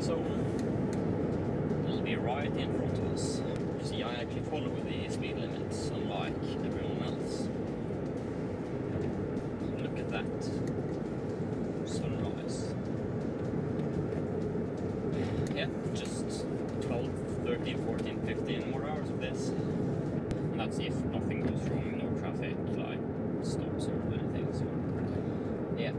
zone will be right in front of us. You see, I actually follow the speed limits, unlike everyone else. Look at that sunrise. Yeah, just 12, 13, 14, 15 more hours of this. And that's if nothing goes wrong, no traffic, like stops or anything, so yeah.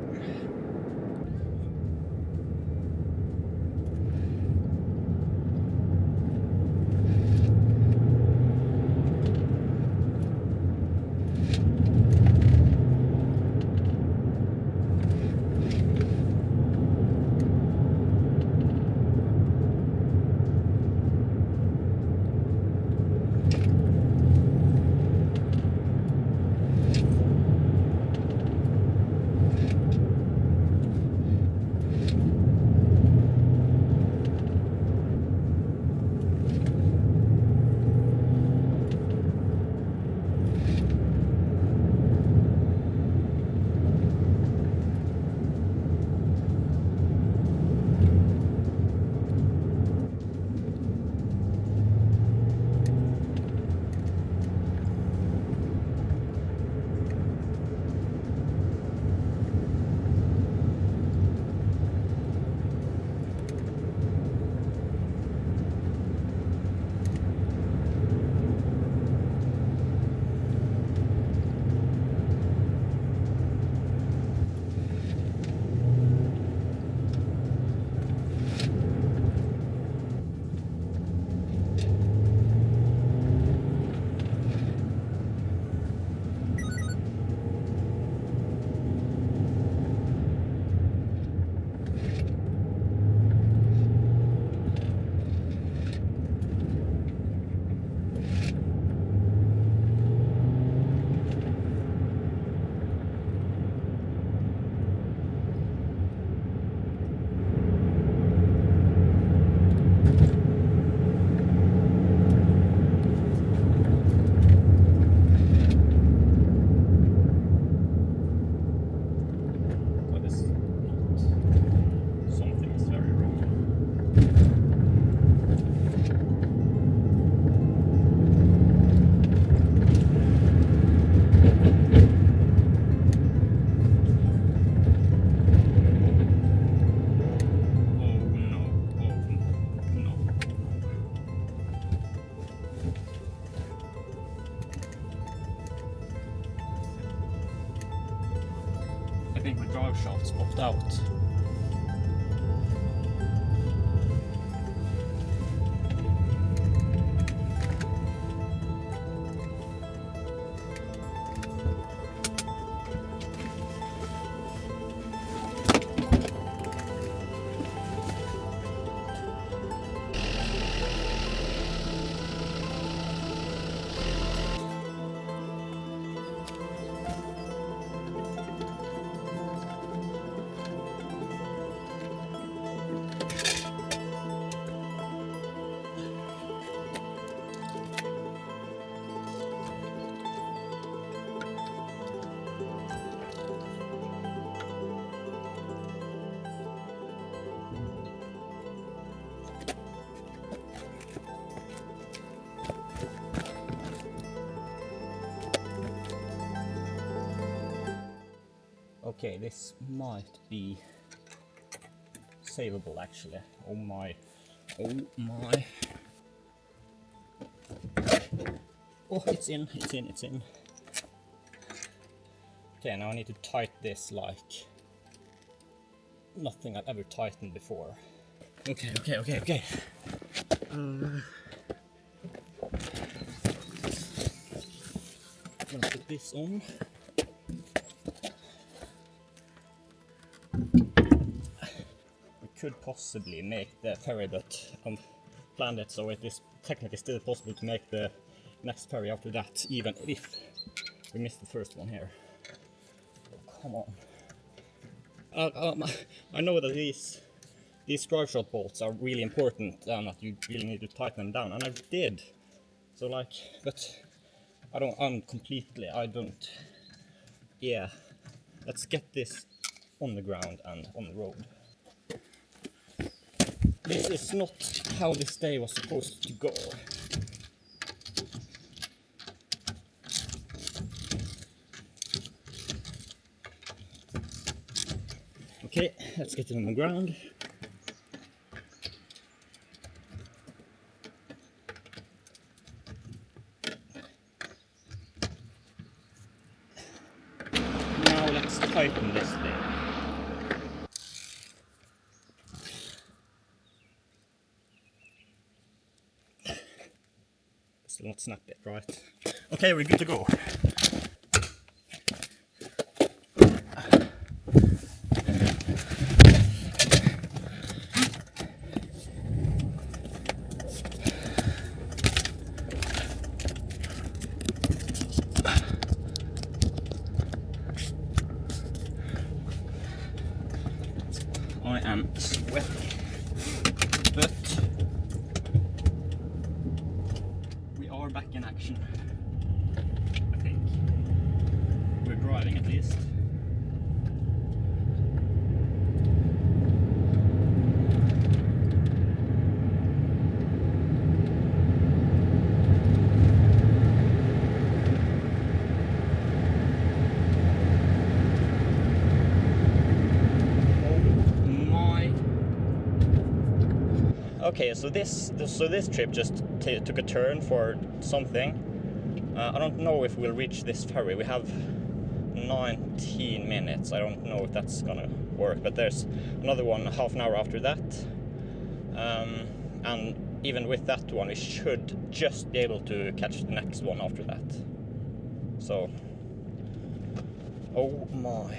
I think my drive shafts popped out. Okay, this might be savable actually. Oh my. Oh my. Oh, it's in. Okay, now I need to tighten this like nothing I've ever tightened before. Okay. I'm gonna put this on. Could possibly make the ferry, but planned it so it is technically still possible to make the next ferry after that, even if we missed the first one here. Oh, come on. I know that these drive shaft bolts are really important and that you really need to tighten them down, and I did. So like, but I don't. Yeah, let's get this on the ground and on the road. This is not how this day was supposed to go. Okay, let's get it on the ground. Now let's tighten this thing. Still not snap it, right? Okay, we're good to go. I am sweaty, but we are back in action. I think we're driving at least. Okay, so this trip just took a turn for something. I don't know if we'll reach this ferry. We have 19 minutes. I don't know if that's gonna work, but there's another one half an hour after that. And even with that one, we should just be able to catch the next one after that. So, oh my,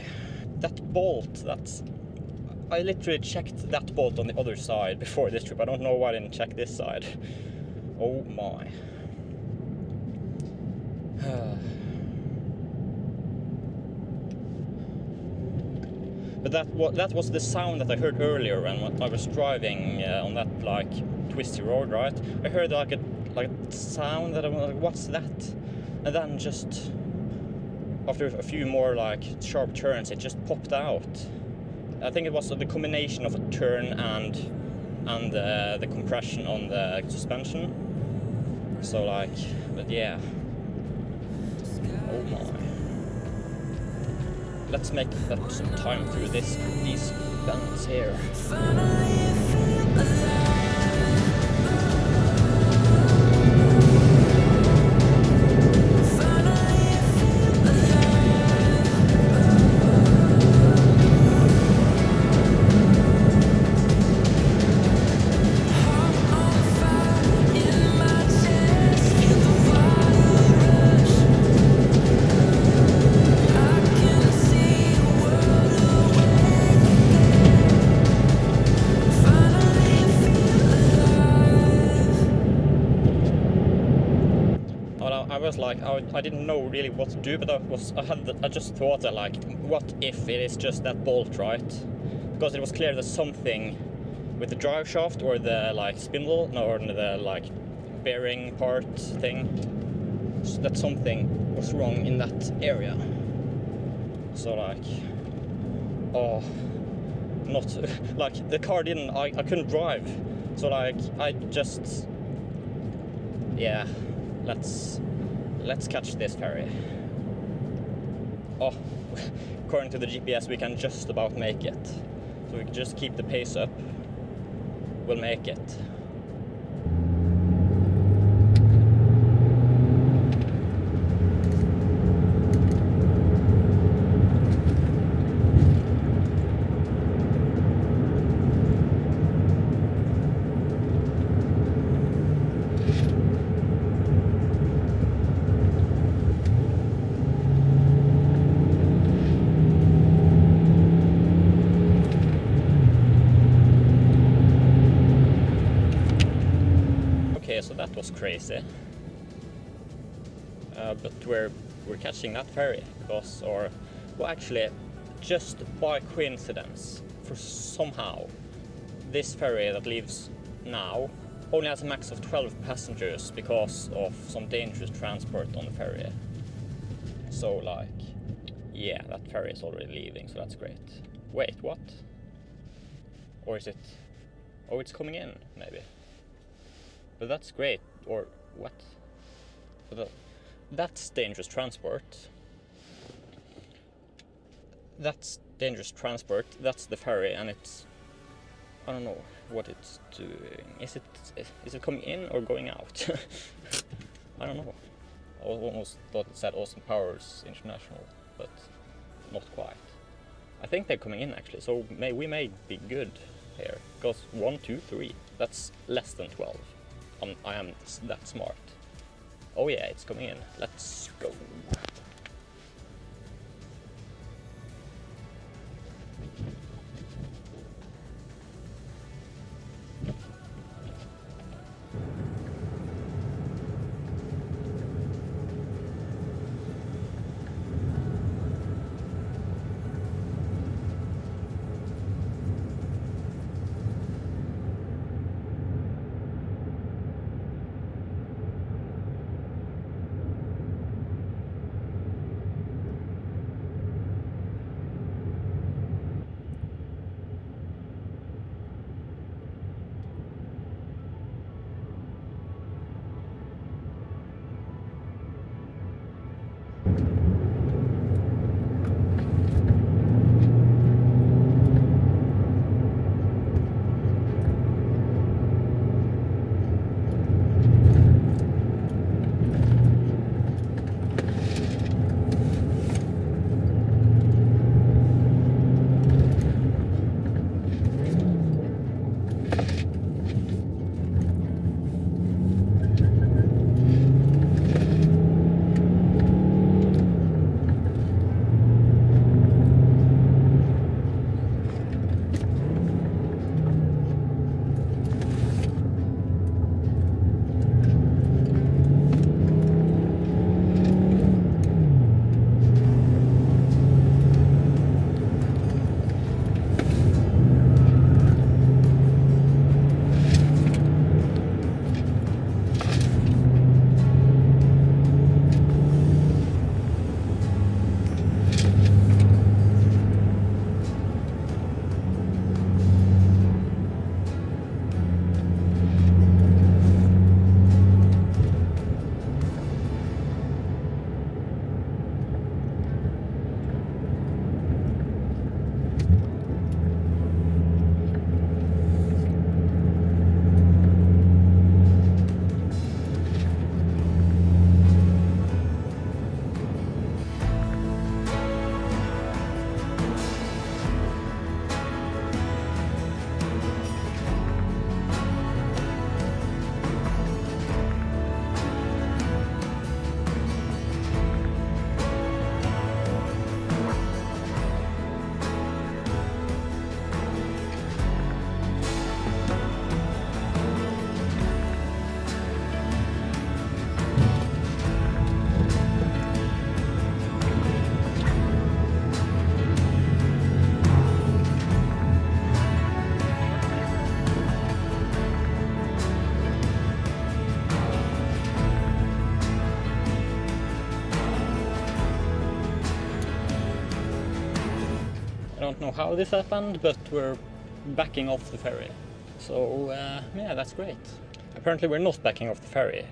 that bolt, I literally checked that bolt on the other side before this trip. I don't know why I didn't check this side. Oh my. But that was the sound that I heard earlier when I was driving on that like twisty road, right? I heard like a sound that I was like, what's that? And then just after a few more like sharp turns, it just popped out. I think it was the combination of a turn and the compression on the suspension. So like, but yeah. Oh my. Let's make up some time through these bends here. I didn't know really what to do, but I just thought that like, what if it is just that bolt, right? Because it was clear that something with the drive shaft or the like spindle, or the like bearing part thing, that something was wrong in that area. So like, oh, not like the car didn't. I couldn't drive. So like I just, yeah, let's catch this ferry. Oh, according to the GPS, we can just about make it. So we can just keep the pace up. We'll make it. So that was crazy, but we're catching that ferry because, well, actually, just by coincidence, for somehow, this ferry that leaves now only has a max of 12 passengers because of some dangerous transport on the ferry. So like, yeah, that ferry is already leaving, so that's great. Wait, what? Or is it? Oh, it's coming in, maybe. But that's great. Or what? That's dangerous transport. That's dangerous transport. That's the ferry, and it's... I don't know what it's doing. Is it coming in or going out? I don't know. I almost thought it said Austin Powers International, but not quite. I think they're coming in actually, so we may be good here. Because 1, 2, 3, that's less than 12. I am that smart. Oh yeah, it's coming in. Let's go. I don't know how this happened, but we're backing off the ferry. So yeah, that's great. Apparently we're not backing off the ferry.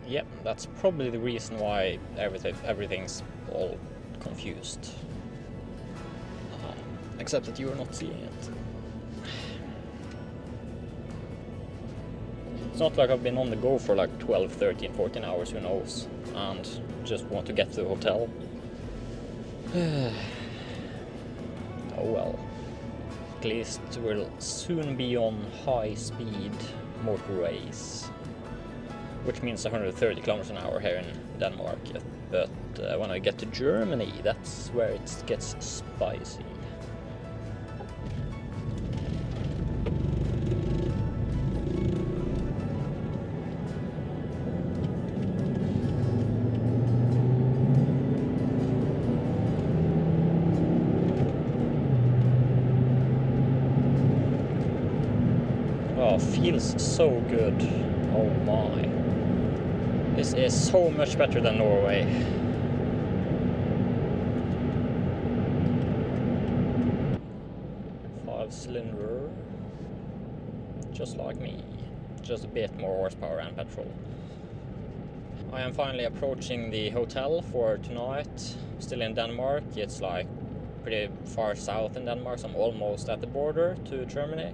Yep, that's probably the reason why everything's all confused. Except that you are not seeing it. It's not like I've been on the go for like 12, 13, 14 hours, who knows, and just want to get to the hotel. Oh well. At least we'll soon be on high-speed motorways, which means 130 kilometers an hour here in Denmark. But when I get to Germany, that's where it gets spicy. Feels so good. Oh my. This is so much better than Norway. Five-cylinder. just like me. Just a bit more horsepower and petrol. I am finally approaching the hotel for tonight. Still in Denmark. It's like pretty far south in Denmark, so I'm almost at the border to Germany.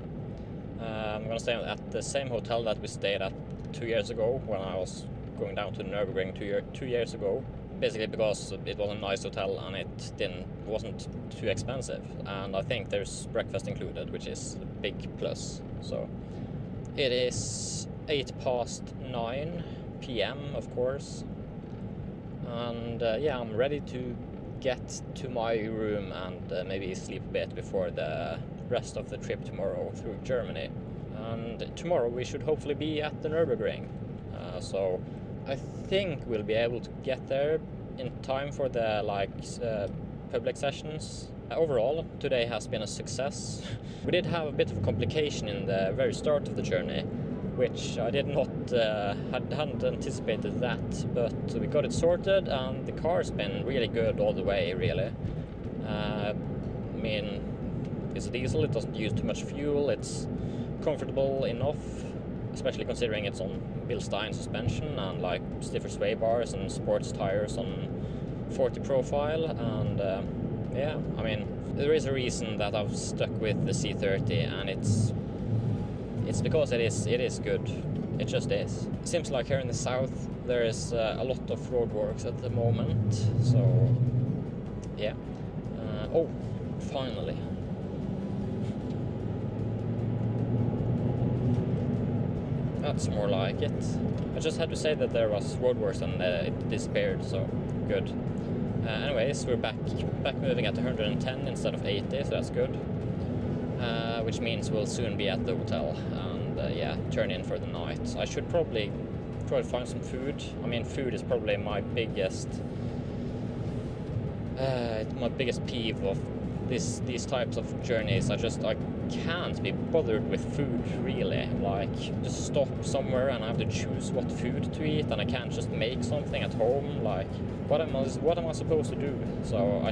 I'm gonna stay at the same hotel that we stayed at 2 years ago when I was going down to Nürburgring 2 years ago. Basically because it was a nice hotel and it wasn't too expensive, and I think there's breakfast included, which is a big plus. So it is 9:08 p.m. of course, and yeah, I'm ready to get to my room and maybe sleep a bit before the rest of the trip tomorrow through Germany. And tomorrow we should hopefully be at the Nürburgring, so I think we'll be able to get there in time for the public sessions. Overall, today has been a success. We did have a bit of a complication in the very start of the journey, which I did not hadn't anticipated that, but we got it sorted, and the car's been really good all the way, really. I mean, it's a diesel, it doesn't use too much fuel, it's comfortable enough, especially considering it's on Bilstein suspension and like stiffer sway bars and sports tires on 40 profile, and yeah, I mean, there is a reason that I've stuck with the C30, and it's because it is good. It just is. It seems like here in the south there is a lot of roadworks at the moment, so yeah. Oh, finally. That's more like it. I just had to say that there was roadworks and it disappeared, so good. Anyways, we're back moving at 110 instead of 80, so that's good. Which means we'll soon be at the hotel and yeah, turn in for the night. I should probably try to find some food. I mean, food is probably my biggest peeve of these types of journeys. I can't be bothered with food, really. Like, just stop somewhere and I have to choose what food to eat, and I can't just make something at home. Like, what am I supposed to do? So I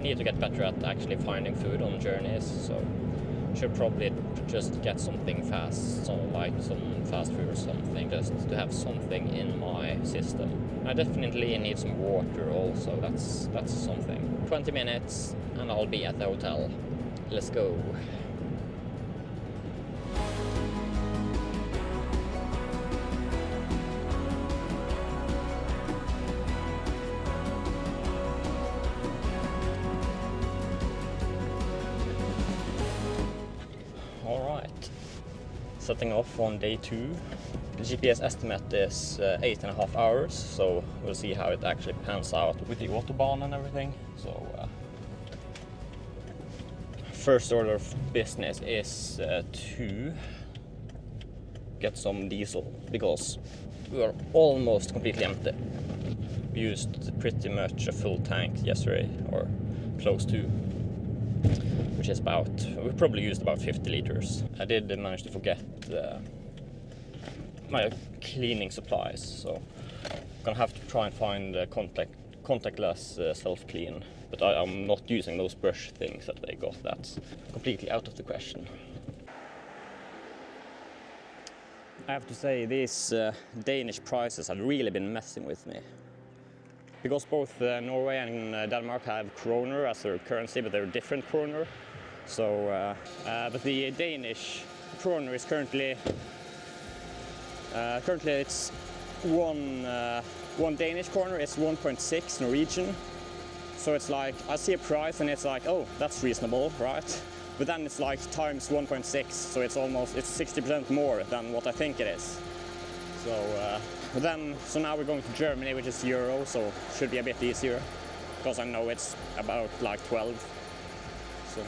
need to get better at actually finding food on journeys. So I should probably just get something fast, so like some fast food or something, just to have something in my system. I definitely need some water also. That's something. 20 minutes and I'll be at the hotel. Let's go. Alright, setting off on day 2. The GPS estimate is 8.5 hours, so we'll see how it actually pans out with the autobahn and everything. So first order of business is to get some diesel, because we are almost completely empty. We used pretty much a full tank yesterday, or close to, which is we probably used about 50 liters. I did manage to forget my cleaning supplies, so I'm gonna have to try and find contactless self-clean. But I'm not using those brush things that they got. That's completely out of the question. I have to say, these Danish prices have really been messing with me. Because both Norway and Denmark have kroner as their currency, but they're different kroner. So, but the Danish kroner is currently it's one Danish kroner is 1.6 Norwegian. So it's like, I see a price and it's like, oh, that's reasonable, right? But then it's like times 1.6, so it's 60% more than what I think it is. So now we're going to Germany, which is euro, so should be a bit easier, because I know it's about like 12. So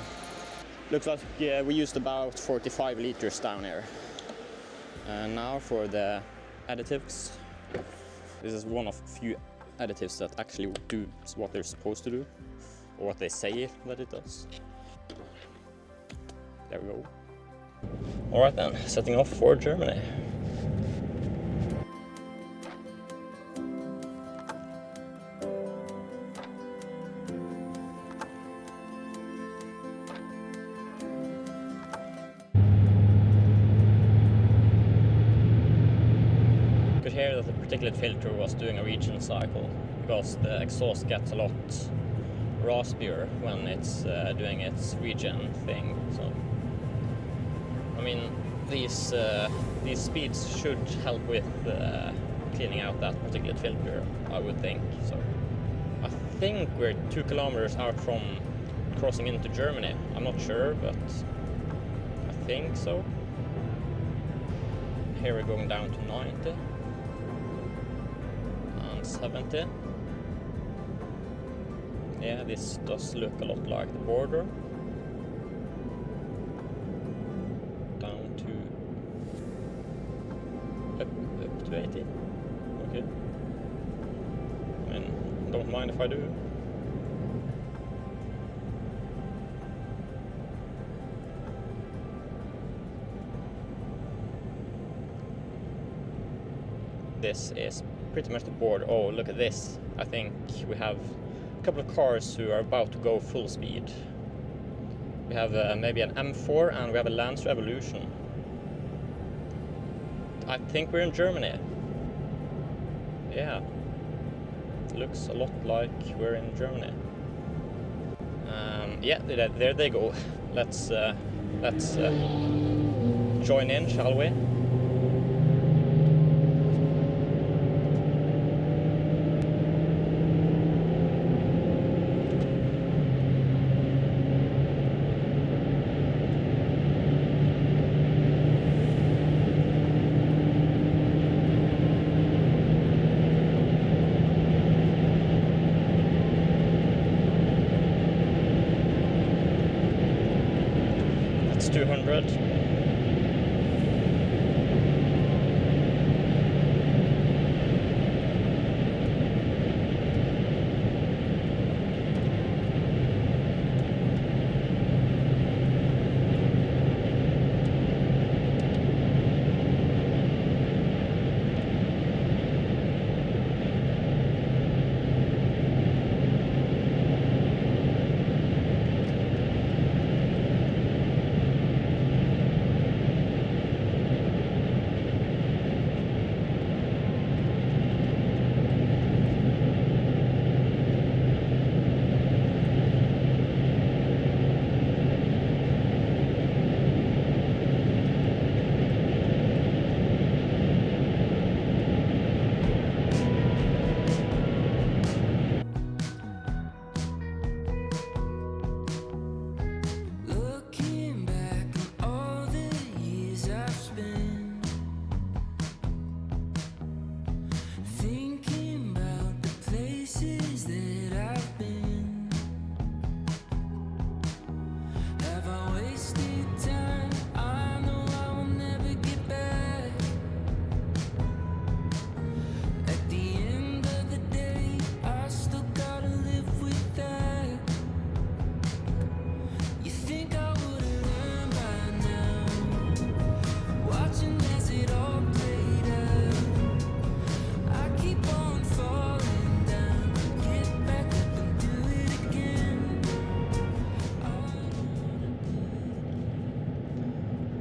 looks like we used about 45 liters down here. And now for the additives. This is one of few additives that actually do what they're supposed to do, or what they say that it does. There we go. Alright then, setting off for Germany. afraid that the particulate filter was doing a regen cycle, because the exhaust gets a lot raspier when it's doing its regen thing. So, I mean, these speeds should help with cleaning out that particulate filter, I would think. So, I think we're 2 kilometers out from crossing into Germany. I'm not sure, but I think so. Here we're going down to 90 and 70. Yeah, this does look a lot like the border. Down to up to 80. Okay. I mean, don't mind if I do. This is pretty much the border. Oh, look at this. I think we have a couple of cars who are about to go full speed. We have maybe an M4 and we have a Lancer Evolution. I think we're in Germany. Yeah. Looks a lot like we're in Germany. Yeah, there they go. Let's join in, shall we? That's 200.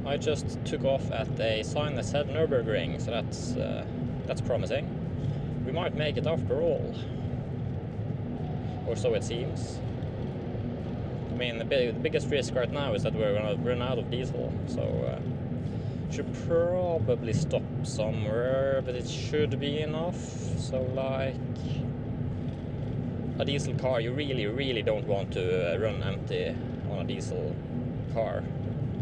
I just took off at a sign that said Nürburgring, so that's promising. We might make it after all, or so it seems. I mean, the biggest risk right now is that we're gonna run out of diesel, so should probably stop somewhere, but it should be enough. So, like, a diesel car, you really don't want to run empty on a diesel car,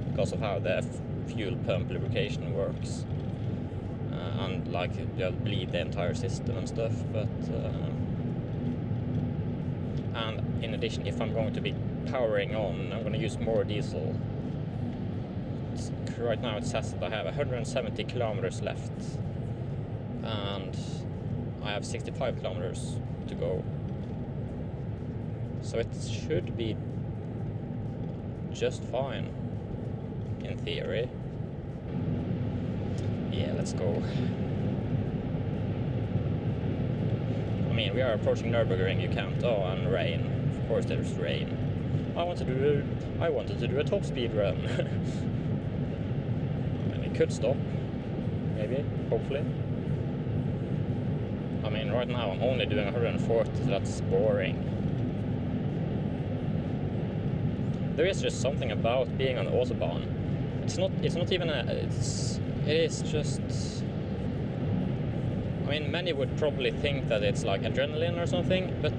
because of how the fuel pump lubrication works, and like you bleed the entire system and stuff. But and in addition, if I'm going to be powering on, I'm going to use more diesel. Right now it says that I have 170 kilometers left and I have 65 kilometers to go, so it should be just fine in theory. Yeah, let's go. I mean, we are approaching Nürburgring, you can't. Oh, and rain. Of course there's rain. I wanted to do a top speed run. I mean, it could stop. Maybe, hopefully. I mean, right now I'm only doing 140, so that's boring. There is just something about being on the Autobahn. It's not even it is just, I mean, many would probably think that it's like adrenaline or something, but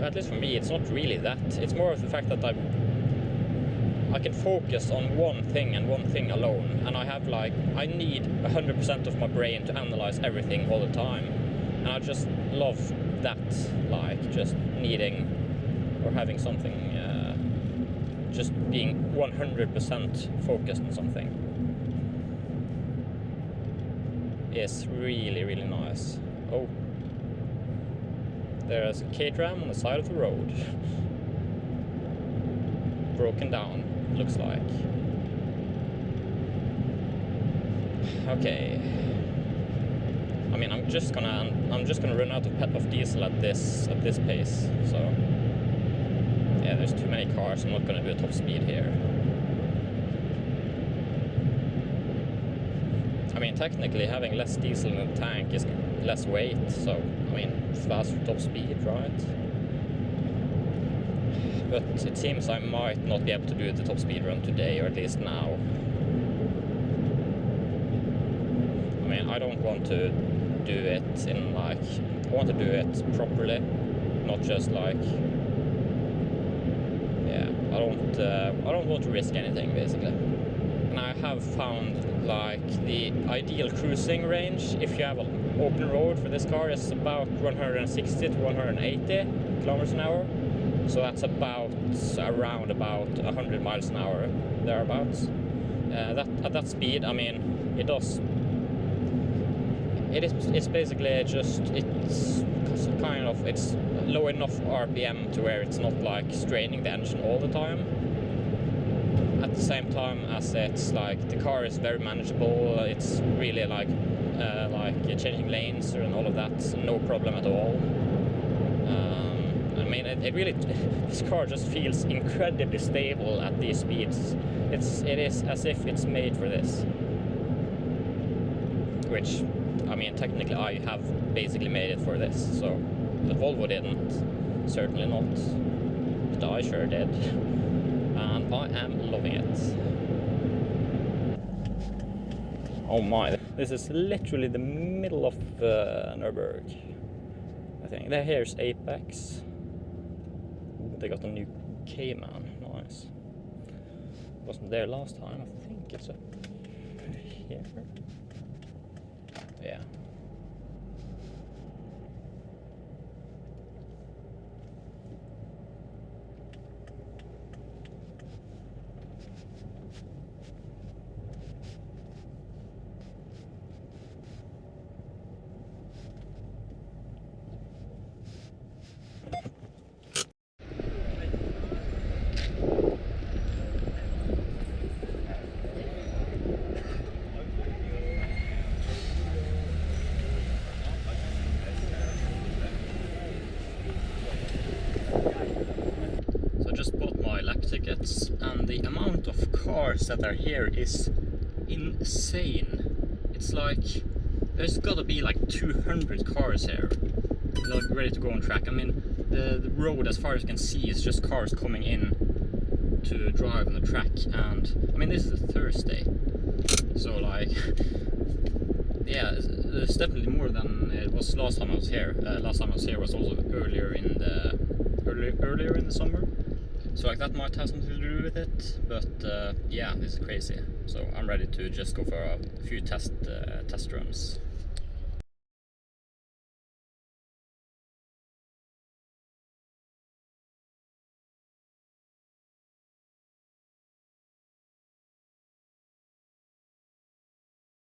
at least for me, it's not really that. It's more of the fact that I can focus on one thing and one thing alone, and I need 100% of my brain to analyze everything all the time, and I just love that, like just needing or having something, just being 100% focused on something is really, really nice. Oh, there's a K-tram on the side of the road. Broken down, looks like. Okay. I mean, I'm just gonna run out of diesel at this pace. So yeah, there's too many cars. I'm not gonna do a top speed here. I mean, technically, having less diesel in the tank is less weight. So I mean, faster top speed, right? But it seems I might not be able to do the top speed run today, or at least now. I mean, I don't want to do it in like, I want to do it properly, not just like, yeah, I don't want to risk anything basically. And I have found like the ideal cruising range, if you have an open road for this car, is about 160 to 180 kilometers an hour. So that's around about 100 miles an hour, thereabouts. At that speed, I mean, it's basically just, it's low enough RPM to where it's not like straining the engine all the time. At the same time as it's like, the car is very manageable. It's really like changing lanes and all of that, no problem at all. I mean, it really, this car just feels incredibly stable at these speeds. It is as if it's made for this. Which, I mean, technically I have basically made it for this, so, but Volvo didn't, certainly not, but I sure did, and I am loving it. Oh my, this is literally the middle of Nürburgring, I think. Here's Apex. They got a new Cayman, nice. Wasn't there last time, I think it's up here. Yeah. Tickets, and the amount of cars that are here is insane. It's like there's gotta be like 200 cars here, like ready to go on track. I mean, the road, as far as you can see, is just cars coming in to drive on the track. And I mean, this is a Thursday, so like, yeah, there's definitely more than it was last time I was here. Last time I was here was also earlier in the summer. So like that might have something to do with it, but yeah, this is crazy. So I'm ready to just go for a few test runs.